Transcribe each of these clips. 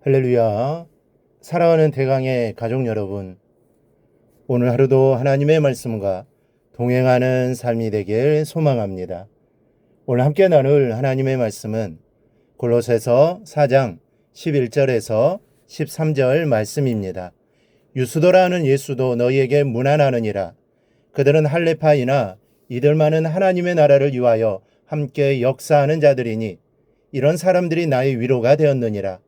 할렐루야. 사랑하는 대강의 가족 여러분, 오늘 하루도 하나님의 말씀과 동행하는 삶이 되길 소망합니다. 오늘 함께 나눌 하나님의 말씀은 골로새서 4장 11절에서 13절 말씀입니다. 유스도라는 예수도 너희에게 문안하느니라. 그들은 할레파이나 이들만은 하나님의 나라를 위하여 함께 역사하는 자들이니 이런 사람들이 나의 위로가 되었느니라.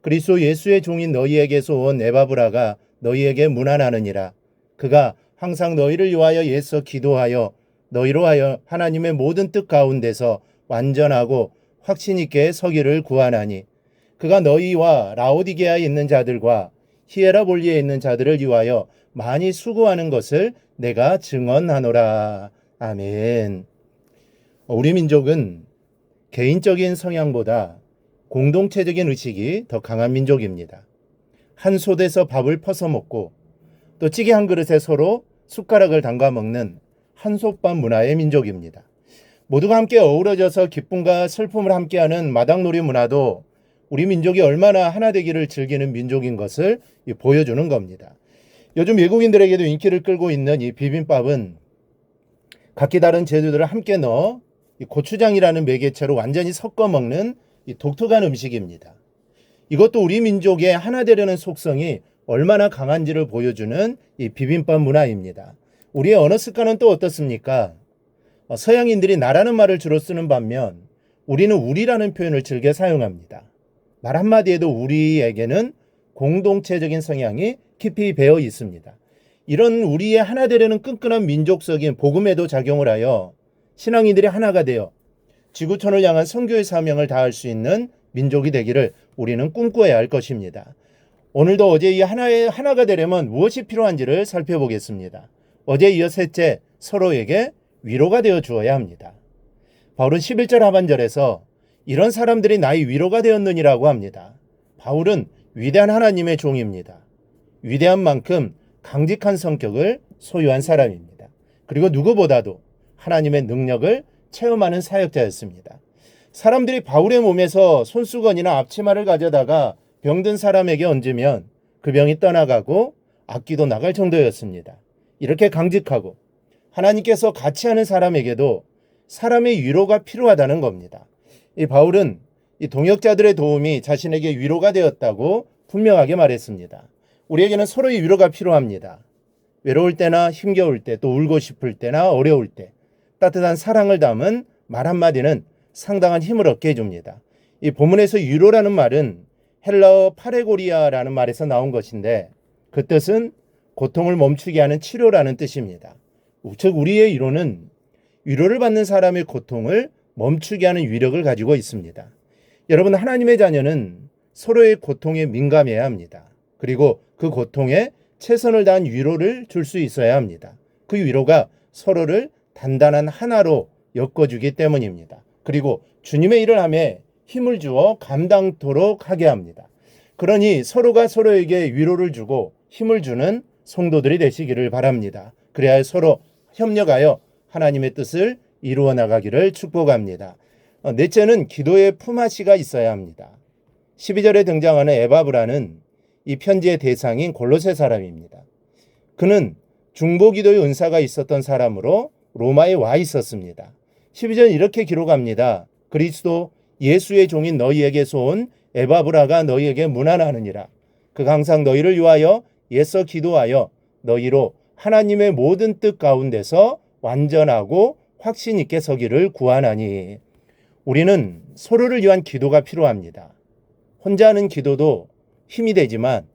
그리스도 예수의 종인 너희에게서 온 에바브라가 너희에게 문안하느니라. 그가 항상 너희를 위하여 애써 기도하여 너희로 하여 하나님의 모든 뜻 가운데서 완전하고 확신 있게 서기를 구하나니 그가 너희와 라오디게아에 있는 자들과 히에라볼리에 있는 자들을 위하여 많이 수고하는 것을 내가 증언하노라. 아멘. 우리 민족은 개인적인 성향보다 공동체적인 의식이 더 강한 민족입니다. 한 솥에서 밥을 퍼서 먹고 또 찌개 한 그릇에 서로 숟가락을 담가 먹는 한솥밥 문화의 민족입니다. 모두가 함께 어우러져서 기쁨과 슬픔을 함께하는 마당놀이 문화도 우리 민족이 얼마나 하나 되기를 즐기는 민족인 것을 보여주는 겁니다. 요즘 외국인들에게도 인기를 끌고 있는 이 비빔밥은 각기 다른 재료들을 함께 넣어 고추장이라는 매개체로 완전히 섞어 먹는 이 독특한 음식입니다. 이것도 우리 민족의 하나 되려는 속성이 얼마나 강한지를 보여주는 이 비빔밥 문화입니다. 우리의 언어 습관은 또 어떻습니까? 서양인들이 나라는 말을 주로 쓰는 반면 우리는 우리라는 표현을 즐겨 사용합니다. 말 한마디에도 우리에게는 공동체적인 성향이 깊이 배어 있습니다. 이런 우리의 하나 되려는 끈끈한 민족적인 복음에도 작용을 하여 신앙인들이 하나가 되어 지구촌을 향한 선교의 사명을 다할 수 있는 민족이 되기를 우리는 꿈꿔야 할 것입니다. 오늘도 어제 이 하나가 되려면 무엇이 필요한지를 살펴보겠습니다. 어제 이어 셋째, 서로에게 위로가 되어 주어야 합니다. 바울은 11절 하반절에서 이런 사람들이 나의 위로가 되었느니라고 합니다. 바울은 위대한 하나님의 종입니다. 위대한 만큼 강직한 성격을 소유한 사람입니다. 그리고 누구보다도 하나님의 능력을 체험하는 사역자였습니다. 사람들이 바울의 몸에서 손수건이나 앞치마를 가져다가 병든 사람에게 얹으면 그 병이 떠나가고 악기도 나갈 정도였습니다. 이렇게 강직하고 하나님께서 같이 하는 사람에게도 사람의 위로가 필요하다는 겁니다. 이 바울은 이 동역자들의 도움이 자신에게 위로가 되었다고 분명하게 말했습니다. 우리에게는 서로의 위로가 필요합니다. 외로울 때나 힘겨울 때, 또 울고 싶을 때나 어려울 때 따뜻한 사랑을 담은 말 한마디는 상당한 힘을 얻게 해줍니다. 이 본문에서 위로라는 말은 헬라어 파레고리아라는 말에서 나온 것인데 그 뜻은 고통을 멈추게 하는 치료라는 뜻입니다. 즉 우리의 위로는 위로를 받는 사람의 고통을 멈추게 하는 위력을 가지고 있습니다. 여러분, 하나님의 자녀는 서로의 고통에 민감해야 합니다. 그리고 그 고통에 최선을 다한 위로를 줄 수 있어야 합니다. 그 위로가 서로를 단단한 하나로 엮어주기 때문입니다. 그리고 주님의 일을 하며 힘을 주어 감당토록 하게 합니다. 그러니 서로가 서로에게 위로를 주고 힘을 주는 성도들이 되시기를 바랍니다. 그래야 서로 협력하여 하나님의 뜻을 이루어 나가기를 축복합니다. 넷째는 기도의 품앗이가 있어야 합니다. 12절에 등장하는 에바브라는 이 편지의 대상인 골로새 사람입니다. 그는 중보기도의 은사가 있었던 사람으로 로마에 와 있었습니다. 12절 이렇게 기록합니다. 그리스도 예수의 종인 너희에게서 온 에바브라가 너희에게 문안하느니라. 그가 항상 너희를 위하여 애써 기도하여 너희로 하나님의 모든 뜻 가운데서 완전하고 확신 있게 서기를 구하나니. 우리는 서로를 위한 기도가 필요합니다. 혼자 하는 기도도 힘이 되지만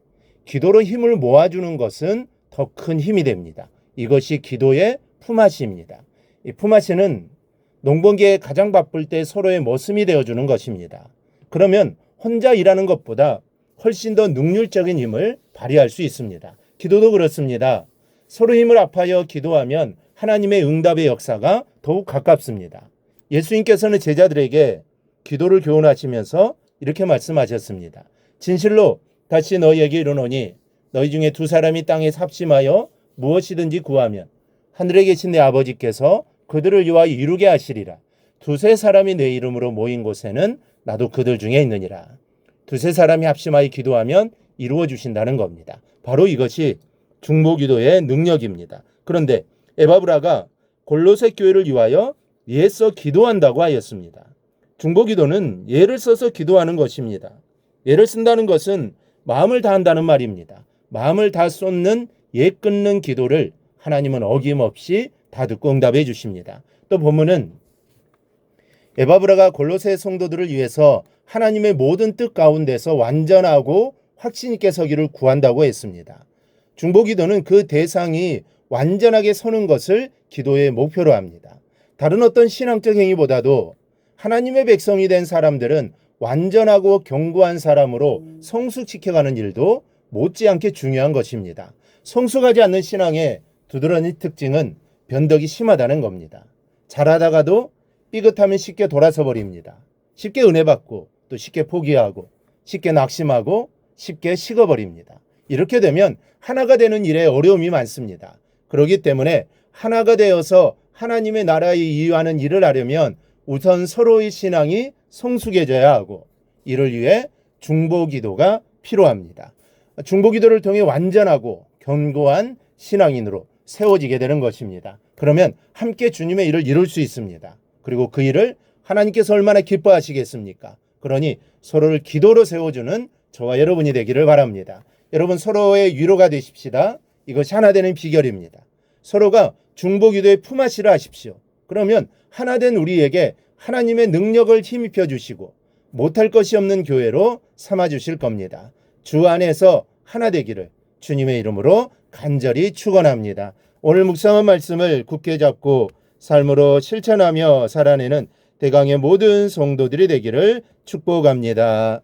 기도로 힘을 모아주는 것은 더 큰 힘이 됩니다. 이것이 기도의 품앗이입니다. 이 품앗이는 농번기에 가장 바쁠 때 서로의 머슴이 되어주는 것입니다. 그러면 혼자 일하는 것보다 훨씬 더 능률적인 힘을 발휘할 수 있습니다. 기도도 그렇습니다. 서로 힘을 합하여 기도하면 하나님의 응답의 역사가 더욱 가깝습니다. 예수님께서는 제자들에게 기도를 교훈하시면서 이렇게 말씀하셨습니다. 진실로 다시 너희에게 이르노니 너희 중에 두 사람이 땅에 삽심하여 무엇이든지 구하면 하늘에 계신 내 아버지께서 그들을 위하여 이루게 하시리라. 두세 사람이 내 이름으로 모인 곳에는 나도 그들 중에 있느니라. 두세 사람이 합심하여 기도하면 이루어 주신다는 겁니다. 바로 이것이 중보기도의 능력입니다. 그런데 에바브라가 골로새 교회를 위하여 애써 기도한다고 하였습니다. 중보기도는 예를 써서 기도하는 것입니다. 예를 쓴다는 것은 마음을 다한다는 말입니다. 마음을 다 쏟는 예 끊는 기도를 하나님은 어김없이 다 듣고 응답해 주십니다. 또 본문은 에바브라가 골로새 성도들을 위해서 하나님의 모든 뜻 가운데서 완전하고 확신 있게 서기를 구한다고 했습니다. 중보기도는 그 대상이 완전하게 서는 것을 기도의 목표로 합니다. 다른 어떤 신앙적 행위보다도 하나님의 백성이 된 사람들은 완전하고 견고한 사람으로 성숙시켜가는 일도 못지않게 중요한 것입니다. 성숙하지 않는 신앙의 두드러진 특징은 변덕이 심하다는 겁니다. 잘하다가도 삐끗하면 쉽게 돌아서 버립니다. 쉽게 은혜 받고 또 쉽게 포기하고 쉽게 낙심하고 쉽게 식어버립니다. 이렇게 되면 하나가 되는 일에 어려움이 많습니다. 그렇기 때문에 하나가 되어서 하나님의 나라에 이유하는 일을 하려면 우선 서로의 신앙이 성숙해져야 하고 이를 위해 중보기도가 필요합니다. 중보기도를 통해 완전하고 견고한 신앙인으로 세워지게 되는 것입니다. 그러면 함께 주님의 일을 이룰 수 있습니다. 그리고 그 일을 하나님께서 얼마나 기뻐하시겠습니까? 그러니 서로를 기도로 세워주는 저와 여러분이 되기를 바랍니다. 여러분 서로의 위로가 되십시다. 이것이 하나 되는 비결입니다. 서로가 중보기도의 품앗이를 하십시오. 그러면 하나 된 우리에게 하나님의 능력을 힘입혀 주시고 못할 것이 없는 교회로 삼아 주실 겁니다. 주 안에서 하나 되기를 주님의 이름으로 간절히 축원합니다. 오늘 묵상한 말씀을 굳게 잡고 삶으로 실천하며 살아내는 대강의 모든 성도들이 되기를 축복합니다.